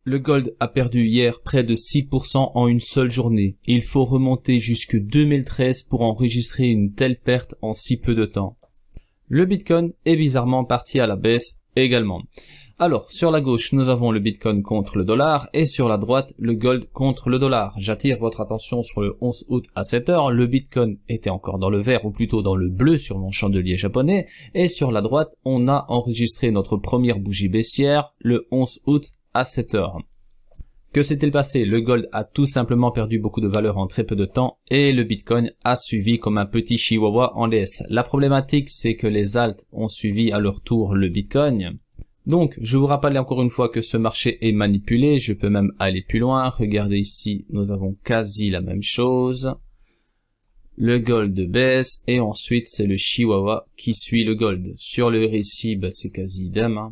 Le gold a perdu hier près de 6% en une seule journée. Il faut remonter jusque 2013 pour enregistrer une telle perte en si peu de temps. Le Bitcoin est bizarrement parti à la baisse également. Alors, sur la gauche, nous avons le Bitcoin contre le dollar et sur la droite, le gold contre le dollar. J'attire votre attention sur le 11 août à 7 heures. Le Bitcoin était encore dans le vert ou plutôt dans le bleu sur mon chandelier japonais. Et sur la droite, on a enregistré notre première bougie baissière le 11 août à 7 heures. Que s'est-il passé? Le gold a tout simplement perdu beaucoup de valeur en très peu de temps et le Bitcoin a suivi comme un petit chihuahua en laisse. La problématique, c'est que les alts ont suivi à leur tour le Bitcoin. Donc, je vous rappelle encore une fois que ce marché est manipulé. Je peux même aller plus loin. Regardez ici, nous avons quasi la même chose. Le gold baisse et ensuite c'est le chihuahua qui suit le gold. Sur le RSI, c'est quasi idem.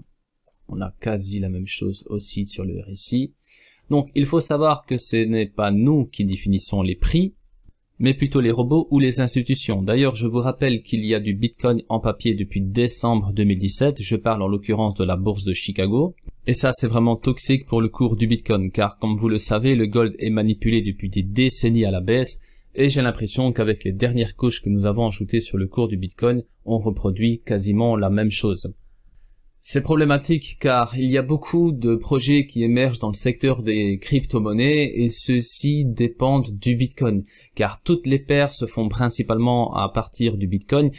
On a quasi la même chose aussi sur le RSI. Donc, il faut savoir que ce n'est pas nous qui définissons les prix, mais plutôt les robots ou les institutions. D'ailleurs, je vous rappelle qu'il y a du Bitcoin en papier depuis décembre 2017. Je parle en l'occurrence de la bourse de Chicago. Et ça, c'est vraiment toxique pour le cours du Bitcoin, car comme vous le savez, le gold est manipulé depuis des décennies à la baisse. Et j'ai l'impression qu'avec les dernières couches que nous avons ajoutées sur le cours du Bitcoin, on reproduit quasiment la même chose. C'est problématique car il y a beaucoup de projets qui émergent dans le secteur des crypto-monnaies et ceux-ci dépendent du Bitcoin car toutes les paires se font principalement à partir du Bitcoin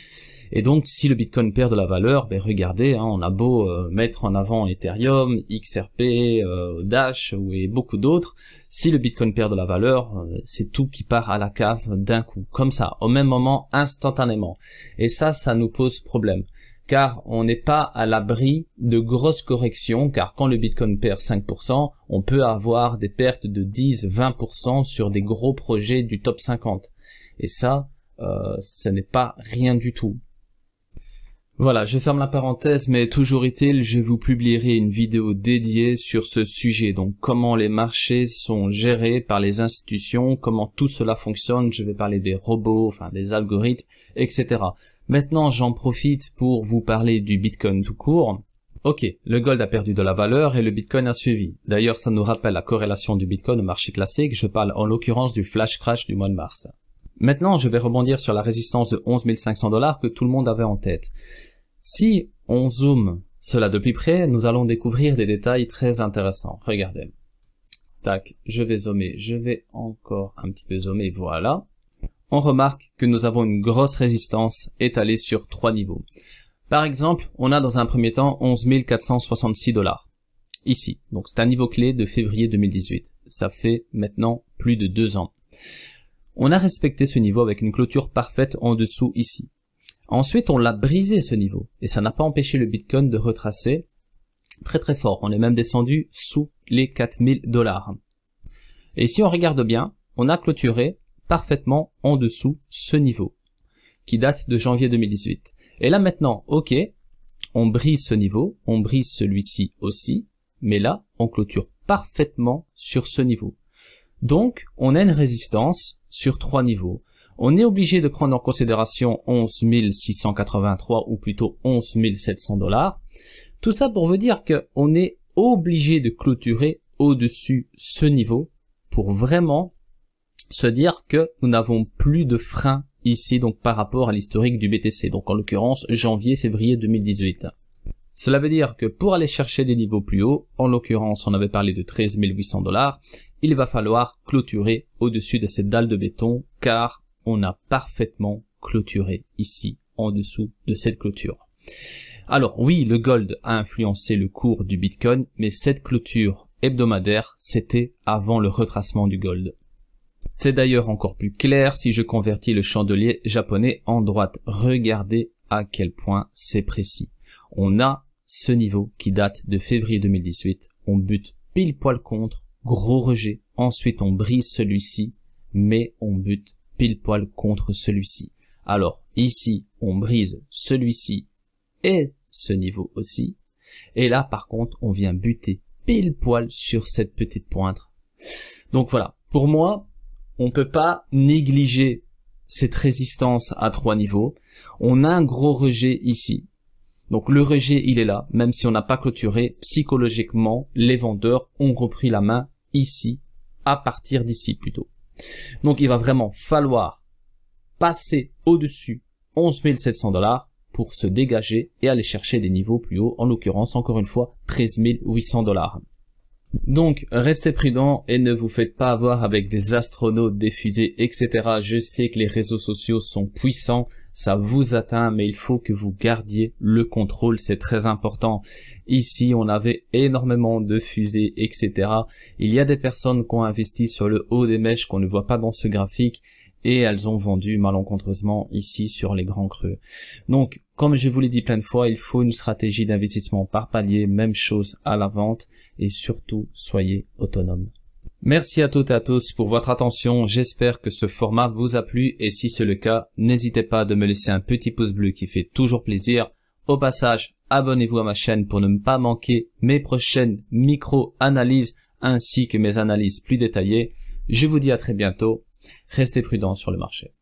et donc si le Bitcoin perd de la valeur, regardez, on a beau mettre en avant Ethereum, XRP, Dash et beaucoup d'autres, si le Bitcoin perd de la valeur, c'est tout qui part à la cave d'un coup, comme ça, au même moment, instantanément. Et ça nous pose problème. Car on n'est pas à l'abri de grosses corrections, car quand le Bitcoin perd 5%, on peut avoir des pertes de 10-20% sur des gros projets du top 50. Et ça, ce n'est pas rien du tout. Voilà, je ferme la parenthèse, mais toujours est-il, je vous publierai une vidéo dédiée sur ce sujet, donc comment les marchés sont gérés par les institutions, comment tout cela fonctionne, je vais parler des robots, des algorithmes, etc. Maintenant, j'en profite pour vous parler du Bitcoin tout court. Ok, le gold a perdu de la valeur et le Bitcoin a suivi. D'ailleurs, ça nous rappelle la corrélation du Bitcoin au marché classique. Je parle en l'occurrence du flash crash du mois de mars. Maintenant, je vais rebondir sur la résistance de 11 500 $ que tout le monde avait en tête. Si on zoome cela de plus près, nous allons découvrir des détails très intéressants. Regardez. Tac, je vais zoomer. Je vais encore un petit peu zoomer. Voilà. On remarque que nous avons une grosse résistance étalée sur 3 niveaux. Par exemple, on a dans un premier temps 11 466 $. Ici. Donc c'est un niveau clé de février 2018. Ça fait maintenant plus de 2 ans. On a respecté ce niveau avec une clôture parfaite en dessous ici. Ensuite, on l'a brisé ce niveau. Et ça n'a pas empêché le Bitcoin de retracer très très fort. On est même descendu sous les 4000 $. Et si on regarde bien, on a clôturé parfaitement en dessous ce niveau qui date de janvier 2018. Et là maintenant, ok, on brise ce niveau, on brise celui-ci aussi, mais là, on clôture parfaitement sur ce niveau. Donc, on a une résistance sur 3 niveaux. On est obligé de prendre en considération 11 683 ou plutôt 11 700 $. Tout ça pour vous dire qu'on est obligé de clôturer au-dessus ce niveau pour vraiment se dire que nous n'avons plus de frein ici, donc par rapport à l'historique du BTC, donc en l'occurrence janvier-février 2018. Cela veut dire que pour aller chercher des niveaux plus hauts, en l'occurrence on avait parlé de 13 800 $, il va falloir clôturer au-dessus de cette dalle de béton, car on a parfaitement clôturé ici, en dessous de cette clôture. Alors oui, le gold a influencé le cours du Bitcoin, mais cette clôture hebdomadaire, c'était avant le retracement du gold. C'est d'ailleurs encore plus clair si je convertis le chandelier japonais en droite. Regardez à quel point c'est précis. On a ce niveau qui date de février 2018. On bute pile poil contre, gros rejet. Ensuite, on brise celui-ci, mais on bute pile poil contre celui-ci. Alors, ici, on brise celui-ci et ce niveau aussi. Et là, par contre, on vient buter pile poil sur cette petite pointe. Donc voilà, pour moi, on peut pas négliger cette résistance à 3 niveaux. On a un gros rejet ici. Donc le rejet, il est là, même si on n'a pas clôturé, psychologiquement, les vendeurs ont repris la main ici, à partir d'ici plutôt. Donc il va vraiment falloir passer au-dessus 11 700 $ pour se dégager et aller chercher des niveaux plus hauts, en l'occurrence, encore une fois, 13 800 $. Donc, restez prudents et ne vous faites pas avoir avec des astronautes, des fusées, etc. Je sais que les réseaux sociaux sont puissants, ça vous atteint, mais il faut que vous gardiez le contrôle, c'est très important. Ici, on avait énormément de fusées, etc. Il y a des personnes qui ont investi sur le haut des mèches qu'on ne voit pas dans ce graphique, et elles ont vendu malencontreusement ici sur les grands creux. Donc, comme je vous l'ai dit plein de fois, il faut une stratégie d'investissement par palier, même chose à la vente, et surtout, soyez autonome. Merci à toutes et à tous pour votre attention, j'espère que ce format vous a plu, et si c'est le cas, n'hésitez pas de me laisser un petit pouce bleu qui fait toujours plaisir. Au passage, abonnez-vous à ma chaîne pour ne pas manquer mes prochaines micro-analyses, ainsi que mes analyses plus détaillées. Je vous dis à très bientôt. Restez prudents sur le marché.